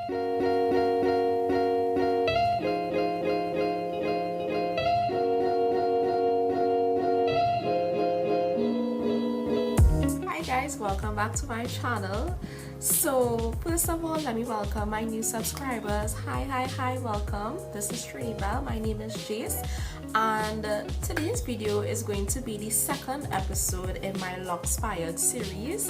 Guys, welcome back to my channel. So first of all, let me welcome my new subscribers. Hi, welcome. This is TriniBelle. My name is Jace, and today's video is going to be the second episode in my Locspired series.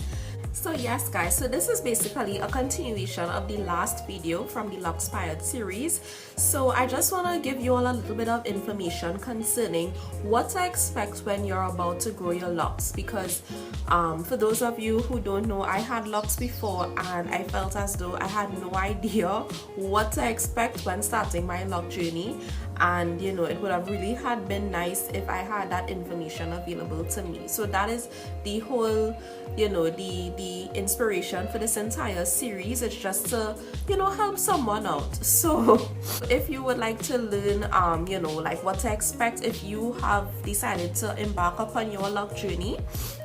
So yes guys, so this is basically a continuation of the last video from the Locspired series. So I just want to give you all a little bit of information concerning what to expect when you're about to grow your locks, because for those of you who don't know, I had locks before and I felt as though I had no idea what to expect when starting my lock journey. And you know, it would have really had been nice if I had that information available to me. So that is the whole, you know, the inspiration for this entire series. It's just to, you know, help someone out. So if you would like to learn you know, like what to expect if you have decided to embark upon your lock journey,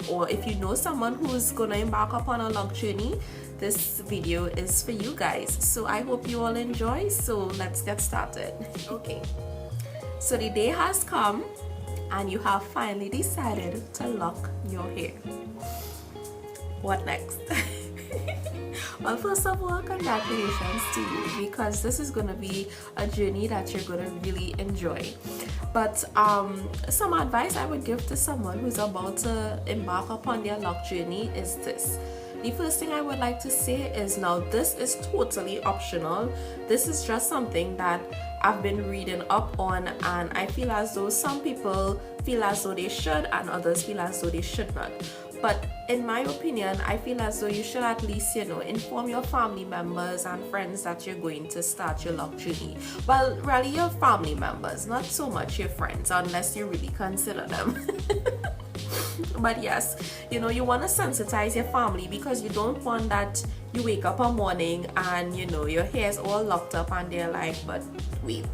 or if you know someone who's gonna embark upon a lock journey, this video is for you guys. So I hope you all enjoy. So let's get started. Okay, so the day has come and you have finally decided to lock your hair. What next? Well, first of all, congratulations to you, because this is gonna be a journey that you're gonna really enjoy. But some advice I would give to someone who's about to embark upon their lock journey is this. The first thing I would like to say is, now this is totally optional. This is just something that I've been reading up on, and I feel as though some people feel as though they should and others feel as though they should not. But in my opinion, I feel as though you should at least, you know, inform your family members and friends that you're going to start your lock journey. Well, really your family members, not so much your friends, unless you really consider them. But yes, you know, you want to sensitize your family, because you don't want that you wake up one morning and, you know, your hair's all locked up and they're like, but wait,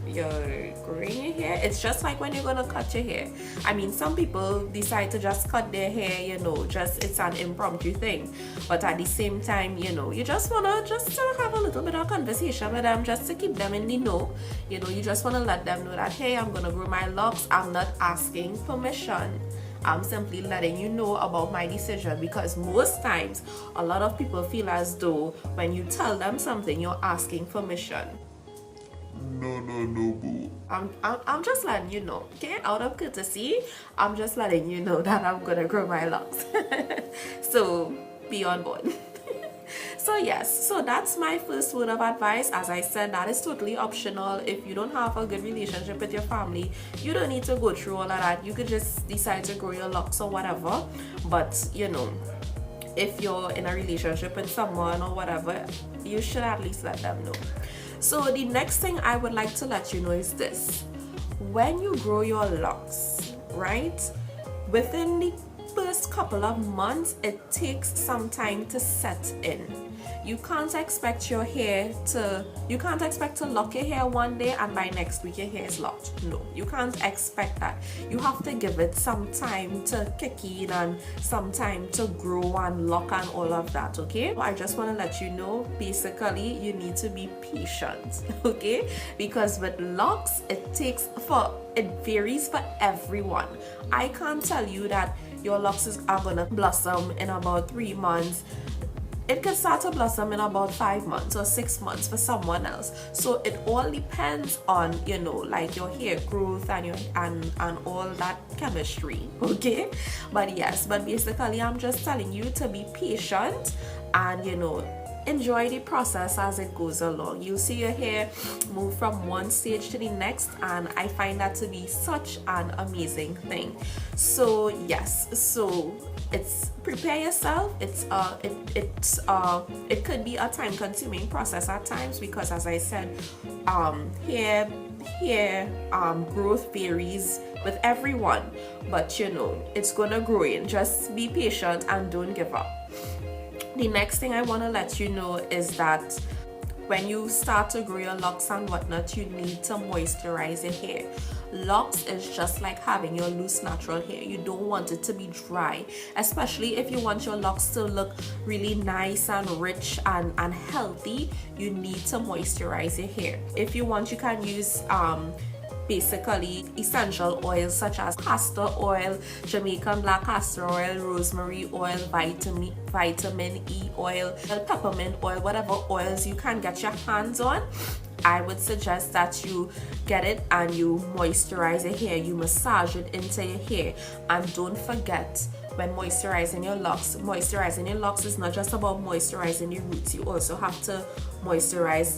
you're growing your hair? It's just like when you're gonna cut your hair. I mean, some people decide to just cut their hair, you know, just it's an impromptu thing. But at the same time, you know, you just wanna just have a little bit of conversation with them, just to keep them in the know. You know, you just wanna let them know that, hey, I'm gonna grow my locks. I'm not asking permission. I'm simply letting you know about my decision, because most times a lot of people feel as though when you tell them something, you're asking permission. No, boo. I'm just letting you know, okay? Out of courtesy, I'm just letting you know that I'm gonna grow my locks. So be on board. So yes, so that's my first word of advice. As I said, that is totally optional. If you don't have a good relationship with your family, you don't need to go through all of that. You could just decide to grow your locks or whatever. But you know, if you're in a relationship with someone or whatever, you should at least let them know. So the next thing I would like to let you know is this. When you grow your locks, right, within the first couple of months, it takes some time to set in. You can't expect your hair to, you can't expect to lock your hair one day and by next week your hair is locked. No, you can't expect that. You have to give it some time to kick in and some time to grow and lock and all of that, okay? I just want to let you know, basically, you need to be patient, okay? Because with locks, it varies for everyone. I can't tell you that your locks are gonna blossom in about 3 months. It can start to blossom in about 5 months or 6 months for someone else. So it all depends on, you know, like your hair growth and your and all that chemistry, okay? But yes, but basically I'm just telling you to be patient and, you know, enjoy the process as it goes along. You'll see your hair move from one stage to the next, and I find that to be such an amazing thing. So yes, so it's prepare yourself. It could be a time-consuming process at times, because as I said, hair growth varies with everyone, but you know, it's gonna grow in. Just be patient and don't give up. The next thing I want to let you know is that when you start to grow your locks and whatnot, you need to moisturize your hair. Locks is just like having your loose natural hair. You don't want it to be dry, especially if you want your locks to look really nice and rich and healthy. You need to moisturize your hair. If you want, you can use basically essential oils such as castor oil, Jamaican black castor oil, rosemary oil, vitamin E oil, peppermint oil, whatever oils you can get your hands on. I would suggest that you get it and you moisturize your hair, you massage it into your hair. And don't forget, when moisturizing your locks is not just about moisturizing the roots. You also have to moisturize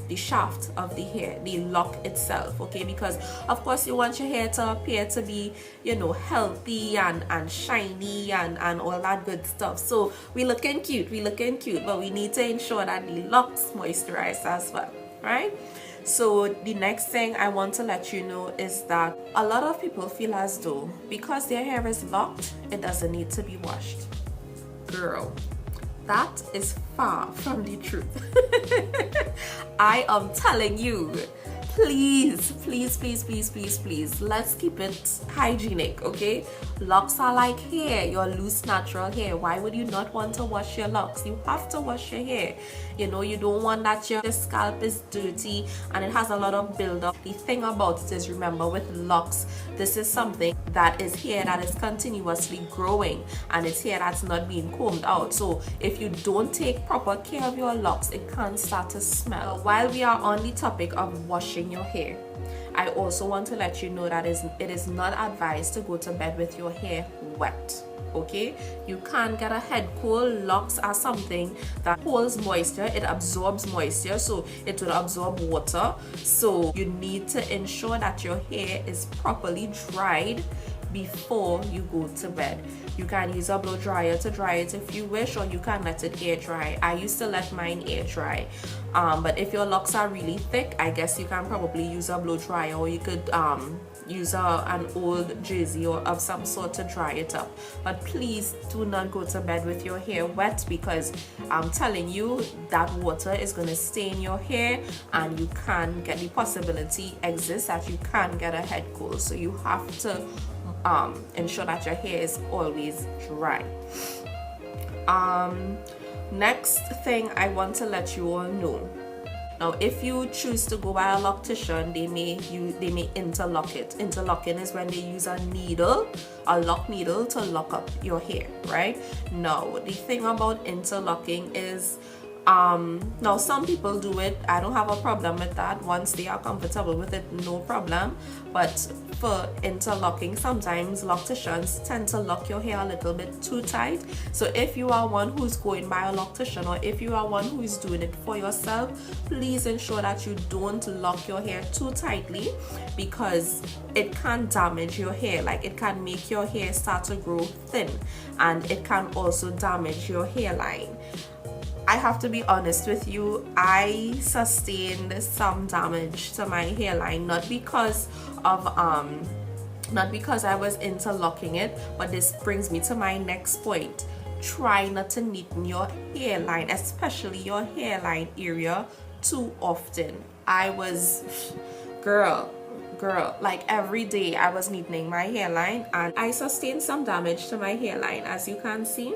the shaft of the hair, the lock itself, okay? Because of course you want your hair to appear to be, you know, healthy and shiny and all that good stuff. So we looking cute, but we need to ensure that the locks moisturize as well, right? So the next thing I want to let you know is that a lot of people feel as though because their hair is locked, it doesn't need to be washed. Girl, that is far from the truth. I am telling you, please, let's keep it hygienic, okay? Locks are like hair, your loose natural hair. Why would you not want to wash your locks? You have to wash your hair. You know, you don't want that your scalp is dirty and it has a lot of buildup. The thing about it is, remember, with locks, this is something that is hair that is continuously growing and it's hair that's not being combed out. So if you don't take proper care of your locks, it can start to smell. While we are on the topic of washing your hair, I also want to let you know that it is not advised to go to bed with your hair wet. Okay, you can't get a head cold. Locks are something that holds moisture, it absorbs moisture, so it will absorb water. So you need to ensure that your hair is properly dried before you go to bed. You can use a blow dryer to dry it if you wish, or you can let it air dry. I used to let mine air dry, but if your locks are really thick, I guess you can probably use a blow dryer, or you could use an old jersey or of some sort to dry it up. But please do not go to bed with your hair wet, because I'm telling you that water is going to stain your hair and you can get, the possibility exists that you can get a head cold. So you have to ensure that your hair is always dry. Next thing I want to let you all know. Now, if you choose to go by a loctician, they may interlock it. Interlocking is when they use a lock needle to lock up your hair, right? Now, the thing about interlocking is, now some people do it. I don't have a problem with that. Once they are comfortable with it, no problem. But for interlocking, sometimes locticians tend to lock your hair a little bit too tight. So if you are one who's going by a loctician, or if you are one who is doing it for yourself, please ensure that you don't lock your hair too tightly, because it can damage your hair. Like, it can make your hair start to grow thin, and it can also damage your hairline. I have to be honest with you, I sustained some damage to my hairline, not because I was interlocking it, but this brings me to my next point. Try not to neaten your hairline, especially your hairline area, too often. I was, girl, like every day I was neatening my hairline, and I sustained some damage to my hairline, as you can see.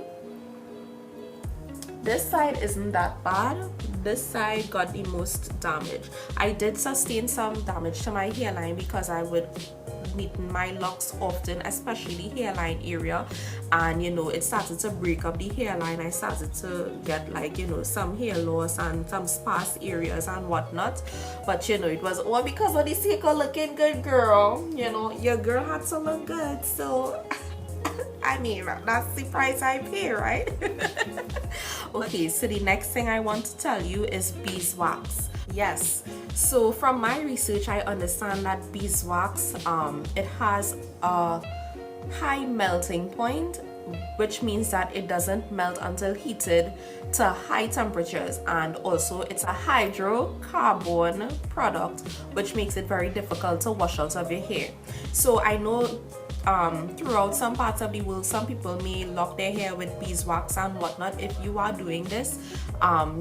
This side isn't that bad. This side got the most damage. I did sustain some damage to my hairline because I would neaten my locks often, especially the hairline area, and you know, it started to break up the hairline. I started to get, like, you know, some hair loss and some sparse areas and whatnot. But you know, it was all because of the sake of looking good, girl. You know, your girl had to look good, so I mean, that's the price I pay, right? Okay, so the next thing I want to tell you is beeswax. Yes, so from my research, I understand that beeswax, it has a high melting point, which means that it doesn't melt until heated to high temperatures, and also it's a hydrocarbon product, which makes it very difficult to wash out of your hair. So I know throughout some parts of the world, some people may lock their hair with beeswax and whatnot. If you are doing this,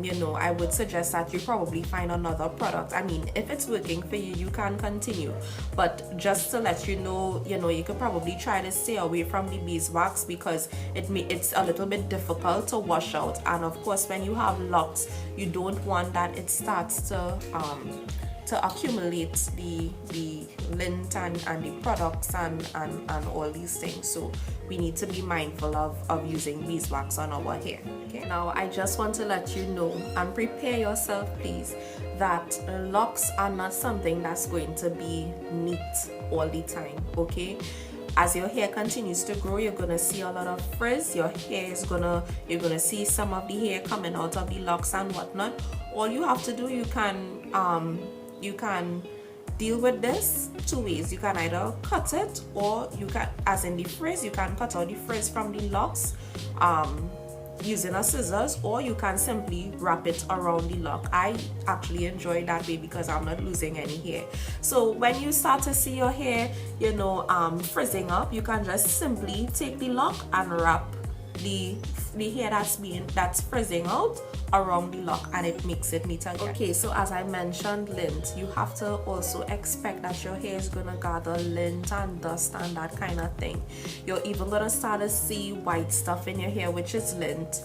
you know, I would suggest that you probably find another product. I mean, if it's working for you, you can continue, but just to let you know, you could probably try to stay away from the beeswax because it's a little bit difficult to wash out. And of course, when you have locks, you don't want that it starts to accumulate the lint and the products and all these things. So we need to be mindful of using beeswax on our hair. Okay, now I just want to let you know and prepare yourself, please, that locks are not something that's going to be neat all the time. Okay, as your hair continues to grow, you're gonna see a lot of frizz. Your hair is you're gonna see some of the hair coming out of the locks and whatnot. All you have to do, you can deal with this two ways. You can either cut it, or you can, as in the frizz, you can cut out the frizz from the locks using a scissors, or you can simply wrap it around the lock. I actually enjoy that way because I'm not losing any hair. So when you start to see your hair, frizzing up, you can just simply take the lock and wrap the hair that's frizzing out around the lock, and it makes it neat again. Okay, so as I mentioned, lint, you have to also expect that your hair is gonna gather lint and dust and that kind of thing. You're even gonna start to see white stuff in your hair, which is lint.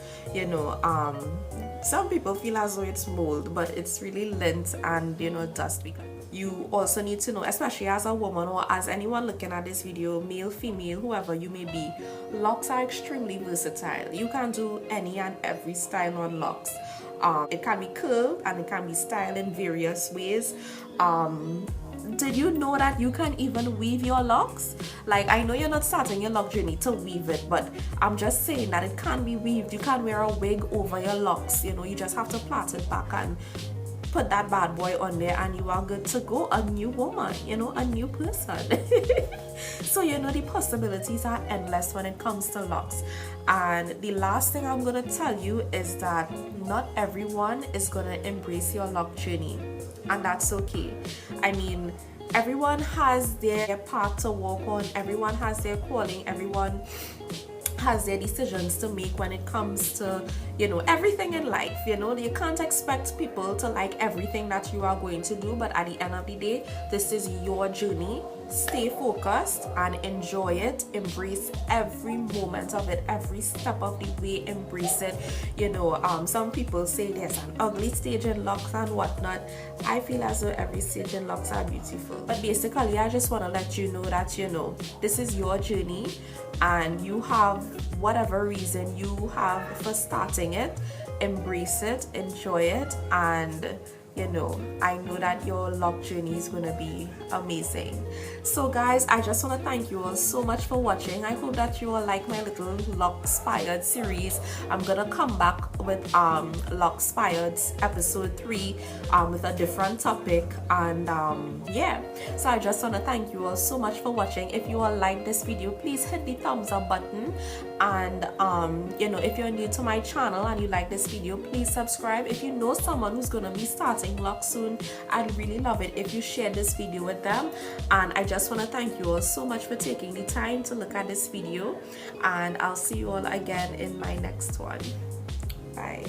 Some people feel as though it's mold, but it's really lint and dust. Because you also need to know, especially as a woman or as anyone looking at this video, male, female, whoever you may be, locks are extremely versatile. You can do any and every style on locks. It can be curled and it can be styled in various ways. Did you know that you can even weave your locks? Like, I know you're not starting your lock journey to weave it, but I'm just saying that it can be weaved. You can wear a wig over your locks. You just have to plait it back and put that bad boy on there, and you are good to go. A new woman, a new person. So the possibilities are endless when it comes to locks. And the last thing I'm gonna tell you is that not everyone is gonna embrace your lock journey, and that's okay. I mean, everyone has their path to walk on, everyone has their calling, everyone has their decisions to make when it comes to everything in life. You can't expect people to like everything that you are going to do, but at the end of the day, this is your journey. Stay focused and enjoy it. Embrace every moment of it, every step of the way. Embrace it. Some people say there's an ugly stage in locks and whatnot. I feel as though every stage in locks are beautiful. But basically, I just want to let you know that this is your journey, and you have whatever reason you have for starting it. Embrace it, enjoy it, and I know that your lock journey is gonna be amazing. So guys, I just want to thank you all so much for watching. I hope that you all like my little Locspired series. I'm gonna come back with Locspired episode 3 with a different topic, and yeah, so I just want to thank you all so much for watching. If you all like this video, please hit the thumbs up button, and if you're new to my channel and you like this video, please subscribe. If you know someone who's gonna be starting locks soon, I'd really love it if you share this video with them. And I just want to thank you all so much for taking the time to look at this video, and I'll see you all again in my next one. Bye.